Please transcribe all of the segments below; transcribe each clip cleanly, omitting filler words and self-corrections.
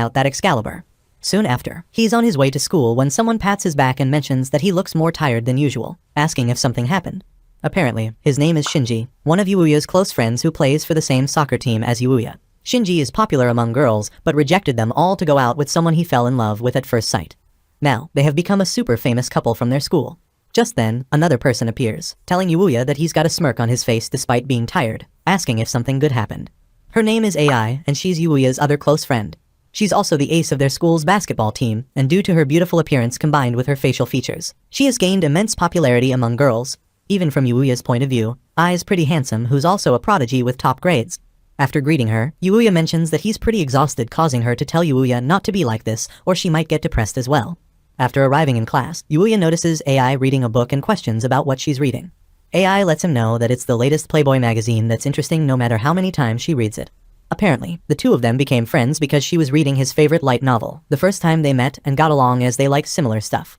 out that Excalibur. Soon after, he's on his way to school when someone pats his back and mentions that he looks more tired than usual, asking if something happened. Apparently, his name is Shinji, one of Yuuya's close friends who plays for the same soccer team as Yuuya. Shinji is popular among girls, but rejected them all to go out with someone he fell in love with at first sight. Now, they have become a super famous couple from their school. Just then, another person appears, telling Yuuya that he's got a smirk on his face despite being tired, asking if something good happened. Her name is AI, and she's Yuuya's other close friend. She's also the ace of their school's basketball team, and due to her beautiful appearance combined with her facial features, she has gained immense popularity among girls. Even from Yuuya's point of view, AI is pretty handsome, who's also a prodigy with top grades. After greeting her, Yuuya mentions that he's pretty exhausted, causing her to tell Yuuya not to be like this, or she might get depressed as well. After arriving in class, Yuuya notices AI reading a book and questions about what she's reading. AI lets him know that it's the latest Playboy magazine that's interesting no matter how many times she reads it. Apparently, the two of them became friends because she was reading his favorite light novel the first time they met and got along as they like similar stuff.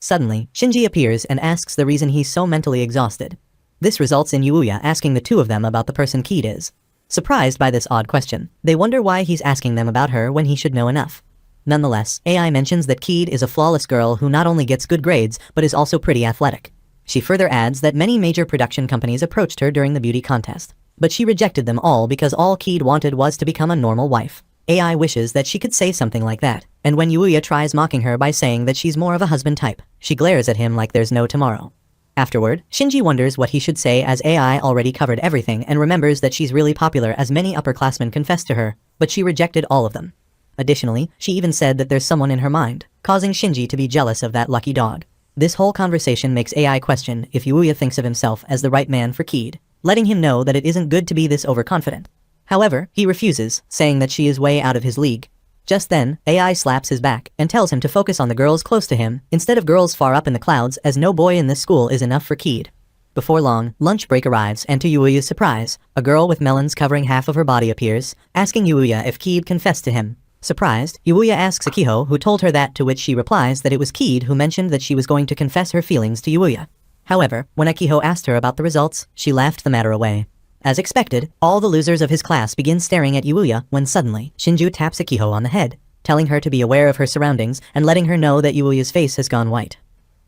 Suddenly, Shinji appears and asks the reason he's so mentally exhausted. This results in Yuuya asking the two of them about the person Keed is. Surprised by this odd question, they wonder why he's asking them about her when he should know enough. Nonetheless, AI mentions that Keed is a flawless girl who not only gets good grades, but is also pretty athletic. She further adds that many major production companies approached her during the beauty contest, but she rejected them all because all Keed wanted was to become a normal wife. AI wishes that she could say something like that, and when Yuuya tries mocking her by saying that she's more of a husband type, she glares at him like there's no tomorrow. Afterward, Shinji wonders what he should say as AI already covered everything and remembers that she's really popular as many upperclassmen confessed to her, but she rejected all of them. Additionally, she even said that there's someone in her mind, causing Shinji to be jealous of that lucky dog. This whole conversation makes AI question if Yuuya thinks of himself as the right man for Keed, letting him know that it isn't good to be this overconfident. However, he refuses, saying that she is way out of his league. Just then, AI slaps his back and tells him to focus on the girls close to him instead of girls far up in the clouds, as no boy in this school is enough for Keed. Before long, lunch break arrives, and to Yuuya's surprise, a girl with melons covering half of her body appears, asking Yuuya if Keed confessed to him. Surprised, Yuuya asks Akiho who told her that, to which she replies that it was Keed who mentioned that she was going to confess her feelings to Yuuya. However, when Akiho asked her about the results, she laughed the matter away. As expected, all the losers of his class begin staring at Yuuya when suddenly, Shinju taps Akiho on the head, telling her to be aware of her surroundings and letting her know that Yuuya's face has gone white.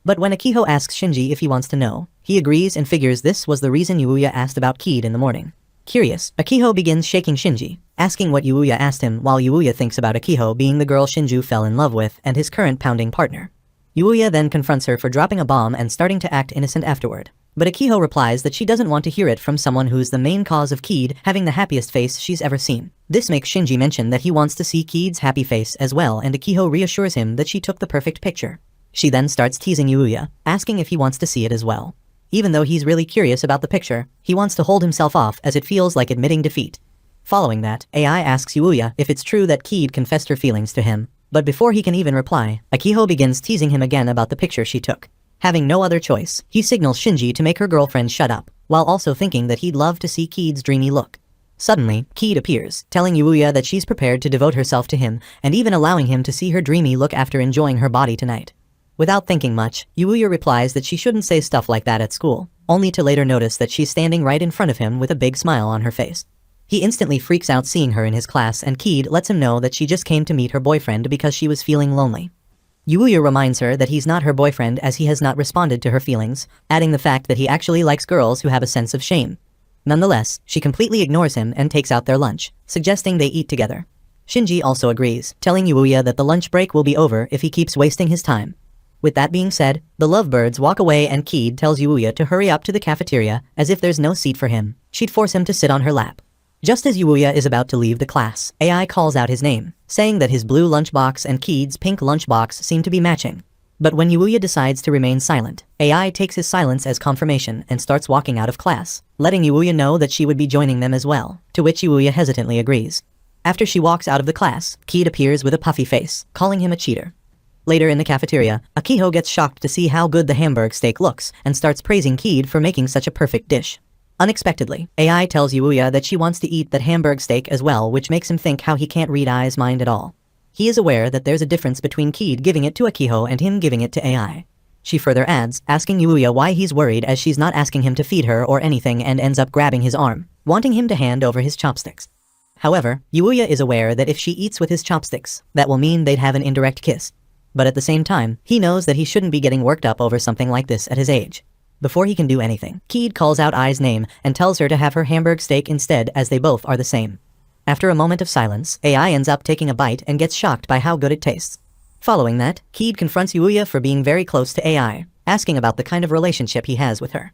But when Akiho asks Shinji if he wants to know, he agrees and figures this was the reason Yuuya asked about Keed in the morning. Curious, Akiho begins shaking Shinji, asking what Yuuya asked him while Yuuya thinks about Akiho being the girl Shinju fell in love with and his current pounding partner. Yuuya then confronts her for dropping a bomb and starting to act innocent afterward. But Akiho replies that she doesn't want to hear it from someone who's the main cause of Keed having the happiest face she's ever seen. This makes Shinji mention that he wants to see Keed's happy face as well, and Akiho reassures him that she took the perfect picture. She then starts teasing Yuuya, asking if he wants to see it as well. Even though he's really curious about the picture, he wants to hold himself off as it feels like admitting defeat. Following that, AI asks Yuuya if it's true that Keed confessed her feelings to him, but before he can even reply, Akiho begins teasing him again about the picture she took. Having no other choice, he signals Shinji to make her girlfriend shut up, while also thinking that he'd love to see Keed's dreamy look. Suddenly, Keed appears, telling Yuuya that she's prepared to devote herself to him, and even allowing him to see her dreamy look after enjoying her body tonight. Without thinking much, Yuuya replies that she shouldn't say stuff like that at school, only to later notice that she's standing right in front of him with a big smile on her face. He instantly freaks out seeing her in his class, and Keed lets him know that she just came to meet her boyfriend because she was feeling lonely. Yuuya reminds her that he's not her boyfriend as he has not responded to her feelings, adding the fact that he actually likes girls who have a sense of shame. Nonetheless, she completely ignores him and takes out their lunch, suggesting they eat together. Shinji also agrees, telling Yuuya that the lunch break will be over if he keeps wasting his time. With that being said, the lovebirds walk away and Keed tells Yuuya to hurry up to the cafeteria as if there's no seat for him. She'd force him to sit on her lap. Just as Yuuya is about to leave the class, AI calls out his name, saying that his blue lunchbox and Keed's pink lunchbox seem to be matching. But when Yuuya decides to remain silent, AI takes his silence as confirmation and starts walking out of class, letting Yuuya know that she would be joining them as well, to which Yuuya hesitantly agrees. After she walks out of the class, Keed appears with a puffy face, calling him a cheater. Later in the cafeteria, Akiho gets shocked to see how good the Hamburg steak looks and starts praising Keed for making such a perfect dish. Unexpectedly, AI tells Yuuya that she wants to eat that Hamburg steak as well, which makes him think how he can't read AI's mind at all. He is aware that there's a difference between Keed giving it to Akiho and him giving it to AI. She further adds, asking Yuuya why he's worried as she's not asking him to feed her or anything, and ends up grabbing his arm, wanting him to hand over his chopsticks. However, Yuuya is aware that if she eats with his chopsticks, that will mean they'd have an indirect kiss. But at the same time, he knows that he shouldn't be getting worked up over something like this at his age. Before he can do anything, Keed calls out Ai's name and tells her to have her hamburg steak instead, as they both are the same. After a moment of silence, Ai ends up taking a bite and gets shocked by how good it tastes. Following that, Keed confronts Yuuya for being very close to Ai, asking about the kind of relationship he has with her.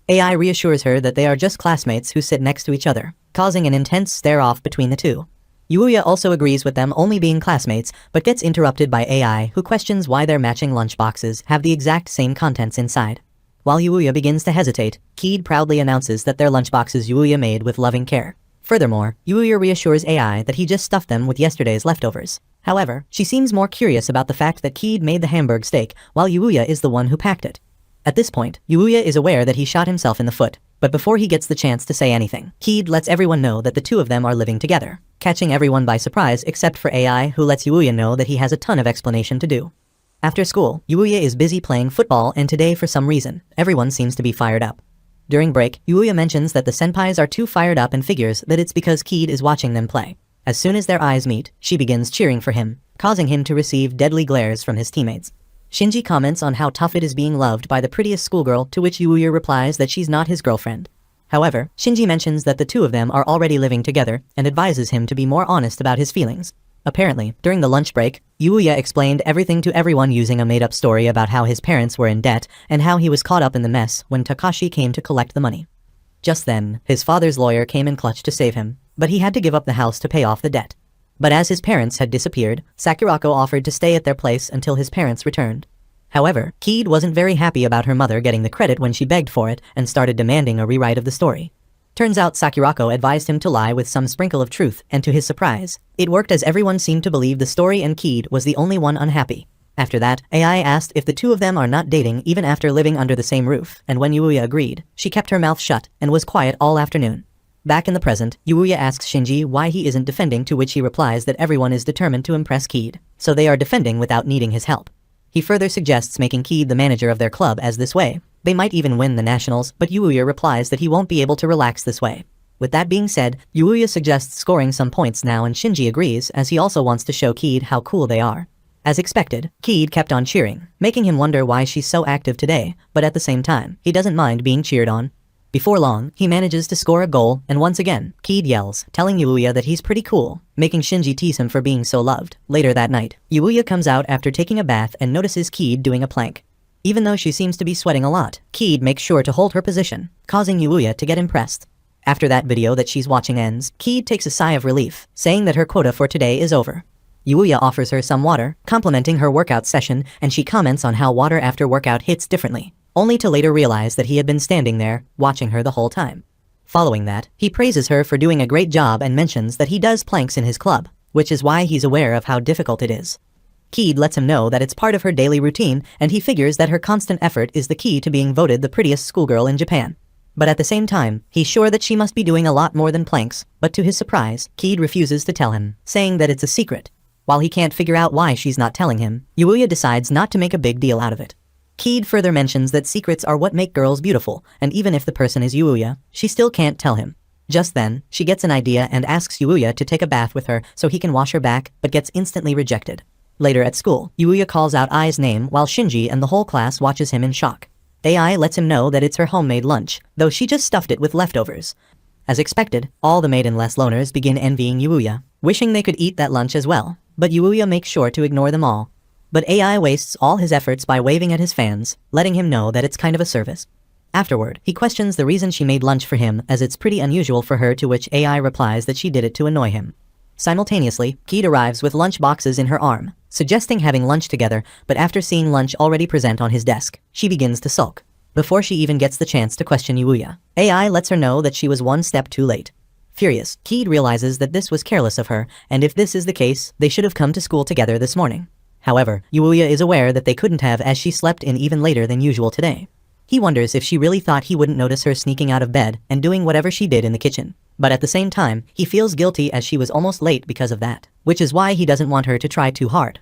Ai reassures her that they are just classmates who sit next to each other, causing an intense stare-off between the two. Yuuya also agrees with them only being classmates, but gets interrupted by Ai, who questions why their matching lunchboxes have the exact same contents inside. While Yuuya begins to hesitate, Keed proudly announces that their lunchboxes Yuuya made with loving care. Furthermore, Yuuya reassures Ai that he just stuffed them with yesterday's leftovers. However, she seems more curious about the fact that Keed made the hamburg steak, while Yuuya is the one who packed it. At this point, Yuuya is aware that he shot himself in the foot, but before he gets the chance to say anything, Keed lets everyone know that the two of them are living together, catching everyone by surprise except for Ai, who lets Yuuya know that he has a ton of explanation to do. After school, Yuuya is busy playing football, and today for some reason, everyone seems to be fired up. During break, Yuuya mentions that the senpais are too fired up and figures that it's because Keed is watching them play. As soon as their eyes meet, she begins cheering for him, causing him to receive deadly glares from his teammates. Shinji comments on how tough it is being loved by the prettiest schoolgirl, to which Yuuya replies that she's not his girlfriend. However, Shinji mentions that the two of them are already living together and advises him to be more honest about his feelings. Apparently, during the lunch break, Yuuya explained everything to everyone using a made-up story about how his parents were in debt and how he was caught up in the mess when Takashi came to collect the money. Just then, his father's lawyer came in clutch to save him, but he had to give up the house to pay off the debt. But as his parents had disappeared, Sakurako offered to stay at their place until his parents returned. However, Keed wasn't very happy about her mother getting the credit when she begged for it and started demanding a rewrite of the story. Turns out Sakurako advised him to lie with some sprinkle of truth, and to his surprise, it worked as everyone seemed to believe the story and Keed was the only one unhappy. After that, Ai asked if the two of them are not dating even after living under the same roof, and when Yuuya agreed, she kept her mouth shut and was quiet all afternoon. Back in the present, Yuuya asks Shinji why he isn't defending, to which he replies that everyone is determined to impress Keed, so they are defending without needing his help. He further suggests making Keed the manager of their club, as this way they might even win the nationals, but Yuuya replies that he won't be able to relax this way. With that being said, Yuuya suggests scoring some points now, and Shinji agrees, as he also wants to show Keed how cool they are. As expected, Keed kept on cheering, making him wonder why she's so active today, but at the same time, he doesn't mind being cheered on. Before long, he manages to score a goal, and once again, Keed yells, telling Yuuya that he's pretty cool, making Shinji tease him for being so loved. Later that night, Yuuya comes out after taking a bath and notices Keed doing a plank. Even though she seems to be sweating a lot, Keed makes sure to hold her position, causing Yuuya to get impressed. After that video that she's watching ends, Keed takes a sigh of relief, saying that her quota for today is over. Yuuya offers her some water, complimenting her workout session, and she comments on how water after workout hits differently, only to later realize that he had been standing there, watching her the whole time. Following that, he praises her for doing a great job and mentions that he does planks in his club, which is why he's aware of how difficult it is. Keed lets him know that it's part of her daily routine, and he figures that her constant effort is the key to being voted the prettiest schoolgirl in Japan. But at the same time, he's sure that she must be doing a lot more than planks, but to his surprise, Keed refuses to tell him, saying that it's a secret. While he can't figure out why she's not telling him, Yuuya decides not to make a big deal out of it. Keed further mentions that secrets are what make girls beautiful, and even if the person is Yuuya, she still can't tell him. Just then, she gets an idea and asks Yuuya to take a bath with her so he can wash her back, but gets instantly rejected. Later at school, Yuuya calls out Ai's name while Shinji and the whole class watches him in shock. Ai lets him know that it's her homemade lunch, though she just stuffed it with leftovers. As expected, all the maidenless loners begin envying Yuuya, wishing they could eat that lunch as well, but Yuuya makes sure to ignore them all. But Ai wastes all his efforts by waving at his fans, letting him know that it's kind of a service. Afterward, he questions the reason she made lunch for him, as it's pretty unusual for her, to which Ai replies that she did it to annoy him. Simultaneously, Keed arrives with lunch boxes in her arm, suggesting having lunch together, but after seeing lunch already present on his desk, she begins to sulk. Before she even gets the chance to question Yuuya, Ai lets her know that she was one step too late. Furious, Keed realizes that this was careless of her, and if this is the case, they should have come to school together this morning. However, Yuuya is aware that they couldn't have, as she slept in even later than usual today. He wonders if she really thought he wouldn't notice her sneaking out of bed and doing whatever she did in the kitchen. But at the same time, he feels guilty as she was almost late because of that, which is why he doesn't want her to try too hard.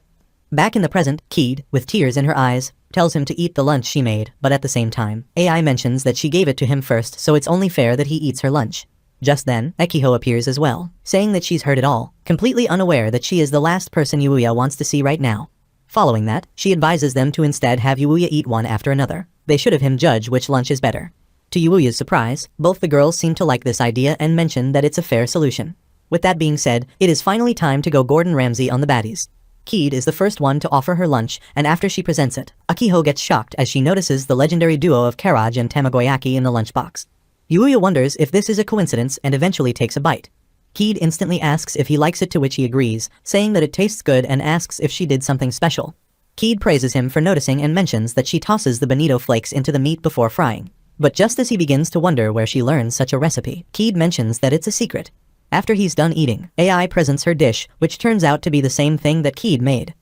Back in the present, Keed, with tears in her eyes, tells him to eat the lunch she made, but at the same time, Ai mentions that she gave it to him first, so it's only fair that he eats her lunch. Just then, Ekiho appears as well, saying that she's heard it all, completely unaware that she is the last person Yuuya wants to see right now. Following that, she advises them to instead have Yuuya eat one after another. They should have him judge which lunch is better. To Yuuya's surprise, both the girls seem to like this idea and mention that it's a fair solution. With that being said, it is finally time to go Gordon Ramsay on the baddies. Keed is the first one to offer her lunch, and after she presents it, Akiho gets shocked as she notices the legendary duo of Karaj and Tamagoyaki in the lunchbox. Yuuya wonders if this is a coincidence and eventually takes a bite. Keed instantly asks if he likes it, to which he agrees, saying that it tastes good, and asks if she did something special. Keed praises him for noticing and mentions that she tosses the bonito flakes into the meat before frying. But just as he begins to wonder where she learned such a recipe, Keed mentions that it's a secret. After he's done eating, AI presents her dish, which turns out to be the same thing that Keed made.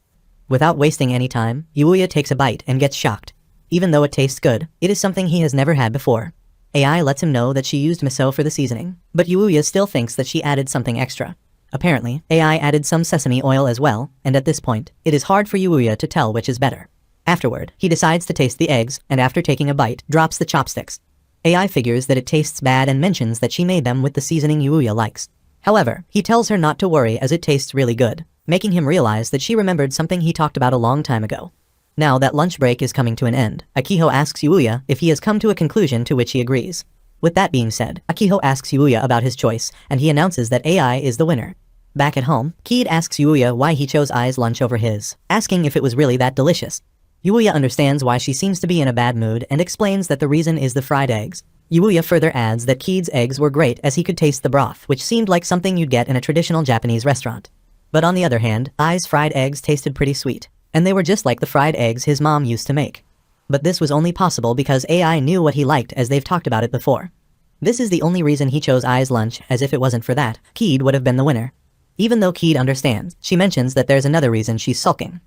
Without wasting any time, Yuuya takes a bite and gets shocked. Even though it tastes good, it is something he has never had before. AI lets him know that she used miso for the seasoning, but Yuuya still thinks that she added something extra. Apparently, AI added some sesame oil as well, and at this point, it is hard for Yuuya to tell which is better. Afterward, he decides to taste the eggs, and after taking a bite, drops the chopsticks. AI figures that it tastes bad and mentions that she made them with the seasoning Yuuya likes. However, he tells her not to worry as it tastes really good, making him realize that she remembered something he talked about a long time ago. Now that lunch break is coming to an end, Akiho asks Yuuya if he has come to a conclusion, to which he agrees. With that being said, Akiho asks Yuuya about his choice, and he announces that AI is the winner. Back at home, Keed asks Yuuya why he chose Ai's lunch over his, asking if it was really that delicious. Yuuya understands why she seems to be in a bad mood and explains that the reason is the fried eggs. Yuuya further adds that Keed's eggs were great as he could taste the broth, which seemed like something you'd get in a traditional Japanese restaurant. But on the other hand, Ai's fried eggs tasted pretty sweet, and they were just like the fried eggs his mom used to make. But this was only possible because AI knew what he liked, as they've talked about it before. This is the only reason he chose Ai's lunch, as if it wasn't for that, Keed would have been the winner. Even though Keed understands, she mentions that there's another reason she's sulking.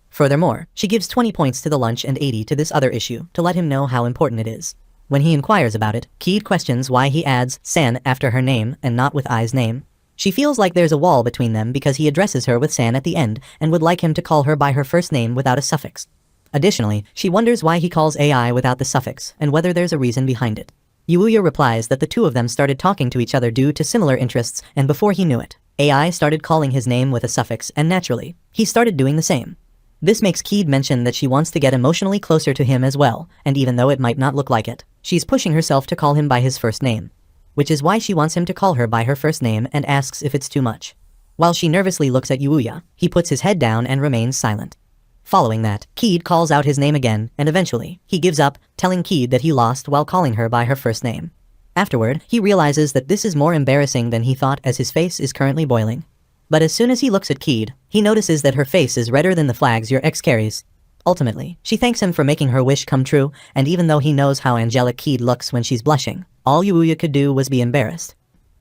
Furthermore, she gives 20 points to the lunch and 80 to this other issue, to let him know how important it is. When he inquires about it, Keed questions why he adds San after her name and not with Ai's name. She feels like there's a wall between them because he addresses her with San at the end and would like him to call her by her first name without a suffix. Additionally, she wonders why he calls AI without the suffix and whether there's a reason behind it. Yuuya replies that the two of them started talking to each other due to similar interests, and before he knew it, AI started calling his name with a suffix, and naturally, he started doing the same. This makes Keed mention that she wants to get emotionally closer to him as well, and even though it might not look like it, she's pushing herself to call him by his first name. Which is why she wants him to call her by her first name and asks if it's too much. While she nervously looks at Yuuya, he puts his head down and remains silent. Following that, Keed calls out his name again, and eventually, he gives up, telling Keed that he lost while calling her by her first name. Afterward, he realizes that this is more embarrassing than he thought, as his face is currently boiling. But as soon as he looks at Keed, he notices that her face is redder than the flags your ex carries. Ultimately, she thanks him for making her wish come true, and even though he knows how angelic Keed looks when she's blushing, all Yuuya could do was be embarrassed.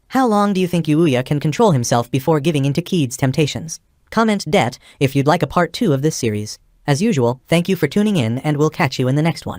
How long do you think Yuuya can control himself before giving in to Keed's temptations? Comment det if you'd like a part 2 of this series. As usual, thank you for tuning in, and we'll catch you in the next one.